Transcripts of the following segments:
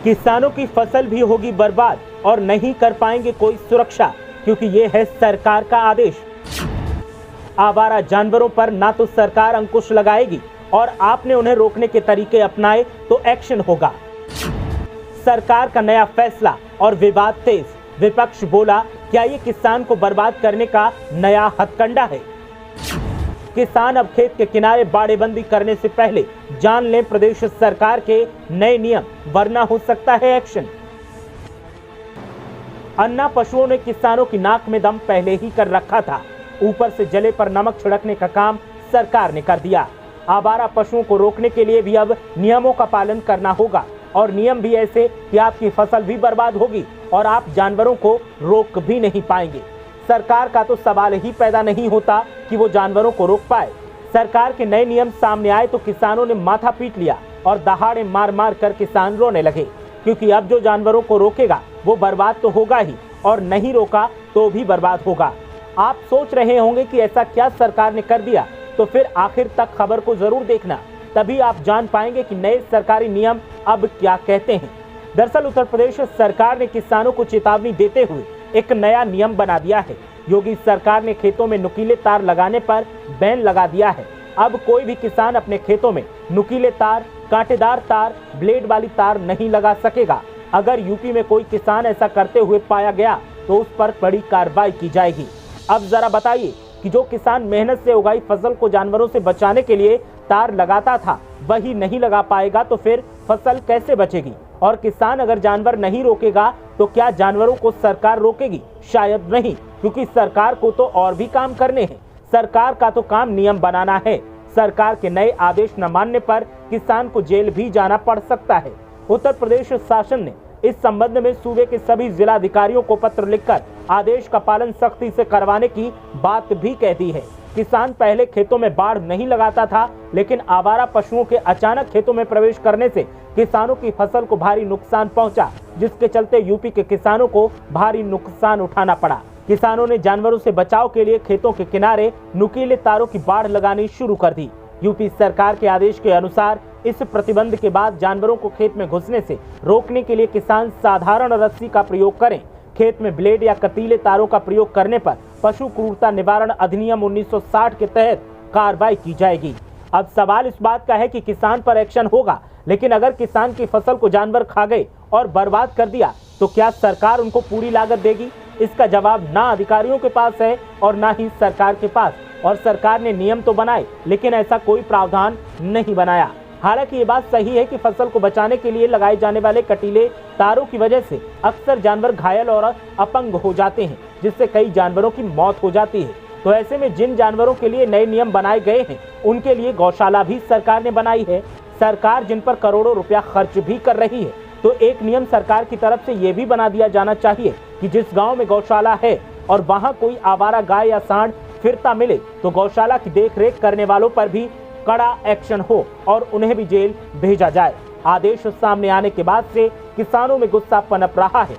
किसानों की फसल भी होगी बर्बाद और नहीं कर पाएंगे कोई सुरक्षा, क्योंकि ये है सरकार का आदेश। आवारा जानवरों पर ना तो सरकार अंकुश लगाएगी और आपने उन्हें रोकने के तरीके अपनाए तो एक्शन होगा। सरकार का नया फैसला और विवाद तेज। विपक्ष बोला, क्या ये किसान को बर्बाद करने का नया हथकंडा है? किसान अब खेत के किनारे बाड़ेबंदी करने से पहले जान लें प्रदेश सरकार के नए नियम, वरना हो सकता है एक्शन। अन्ना पशुओं ने किसानों की नाक में दम पहले ही कर रखा था, ऊपर से जले पर नमक छिड़कने का काम सरकार ने कर दिया। आवारा पशुओं को रोकने के लिए भी अब नियमों का पालन करना होगा, और नियम भी ऐसे कि आपकी फसल भी बर्बाद होगी और आप जानवरों को रोक भी नहीं पाएंगे। सरकार का तो सवाल ही पैदा नहीं होता कि वो जानवरों को रोक पाए। सरकार के नए नियम सामने आए तो किसानों ने माथा पीट लिया और दहाड़े मार मार कर किसान रोने लगे, क्योंकि अब जो जानवरों को रोकेगा वो बर्बाद तो होगा ही, और नहीं रोका तो भी बर्बाद होगा। आप सोच रहे होंगे कि ऐसा क्या सरकार ने कर दिया, तो फिर आखिर तक खबर को जरूर देखना, तभी आप जान पाएंगे कि नए सरकारी नियम अब क्या कहते हैं। दरअसल उत्तर प्रदेश सरकार ने किसानों को चेतावनी देते हुए एक नया नियम बना दिया है। योगी सरकार ने खेतों में नुकीले तार लगाने पर बैन लगा दिया है। अब कोई भी किसान अपने खेतों में नुकीले तार, कांटेदार तार, ब्लेड वाली तार नहीं लगा सकेगा। अगर यूपी में कोई किसान ऐसा करते हुए पाया गया तो उस पर बड़ी कार्रवाई की जाएगी। अब जरा बताइए कि जो किसान मेहनत से उगाई फसल को जानवरों से बचाने के लिए तार लगाता था, वही नहीं लगा पाएगा तो फिर फसल कैसे बचेगी? और किसान अगर जानवर नहीं रोकेगा तो क्या जानवरों को सरकार रोकेगी? शायद नहीं, क्योंकि सरकार को तो और भी काम करने हैं। सरकार का तो काम नियम बनाना है। सरकार के नए आदेश न मानने पर किसान को जेल भी जाना पड़ सकता है। उत्तर प्रदेश शासन ने इस संबंध में सूबे के सभी जिलाधिकारियों को पत्र लिखकर आदेश का पालन सख्ती से करवाने की बात भी कह दी है। किसान पहले खेतों में बाड़ नहीं लगाता था, लेकिन आवारा पशुओं के अचानक खेतों में प्रवेश करने से किसानों की फसल को भारी नुकसान पहुंचा, जिसके चलते यूपी के किसानों को भारी नुकसान उठाना पड़ा। किसानों ने जानवरों से बचाव के लिए खेतों के किनारे नुकीले तारों की बाड़ लगानी शुरू कर दी। यूपी सरकार के आदेश के अनुसार इस प्रतिबंध के बाद जानवरों को खेत में घुसने से रोकने के लिए किसान साधारण रस्सी का प्रयोग करें। खेत में ब्लेड या कतीले तारों का प्रयोग करने पर पशु क्रूरता निवारण अधिनियम 1960 के तहत कार्रवाई की जाएगी। अब सवाल इस बात का है कि किसान पर एक्शन होगा, लेकिन अगर किसान की फसल को जानवर खा गए और बर्बाद कर दिया तो क्या सरकार उनको पूरी लागत देगी? इसका जवाब ना अधिकारियों के पास है और ना ही सरकार के पास। और सरकार ने नियम तो बनाए, लेकिन ऐसा कोई प्रावधान नहीं बनाया। हालांकि ये बात सही है कि फसल को बचाने के लिए लगाए जाने वाले कटीले तारों की वजह से अक्सर जानवर घायल और अपंग हो जाते हैं, जिससे कई जानवरों की मौत हो जाती है। तो ऐसे में जिन जानवरों के लिए नए नियम बनाए गए हैं, उनके लिए गौशाला भी सरकार ने बनाई है। सरकार जिन पर करोड़ों रुपया खर्च भी कर रही है, तो एक नियम सरकार की तरफ से ये भी बना दिया जाना चाहिए कि जिस गाँव में गौशाला है और वहाँ कोई आवारा गाय या सांड फिरता मिले तो गौशाला की देखरेख करने वालों पर भी कड़ा एक्शन हो और उन्हें भी जेल भेजा जाए। आदेश सामने आने के बाद से किसानों में गुस्सा पनप रहा है,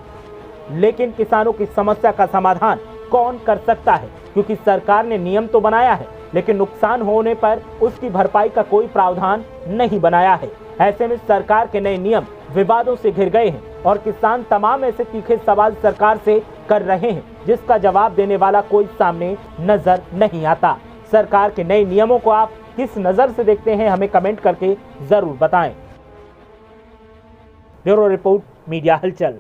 लेकिन किसानों की समस्या का समाधान कौन कर सकता है? क्योंकि सरकार ने नियम तो बनाया है, लेकिन नुकसान होने पर उसकी भरपाई का कोई प्रावधान नहीं बनाया है। ऐसे में सरकार के नए नियम विवादों से घिर गए हैं और किसान तमाम ऐसे तीखे सवाल सरकार से कर रहे हैं, जिसका जवाब देने वाला कोई सामने नजर नहीं आता। सरकार के नए नियमों को आप किस नजर से देखते हैं, हमें कमेंट करके जरूर बताएं। ब्यूरो रिपोर्ट, मीडिया हलचल।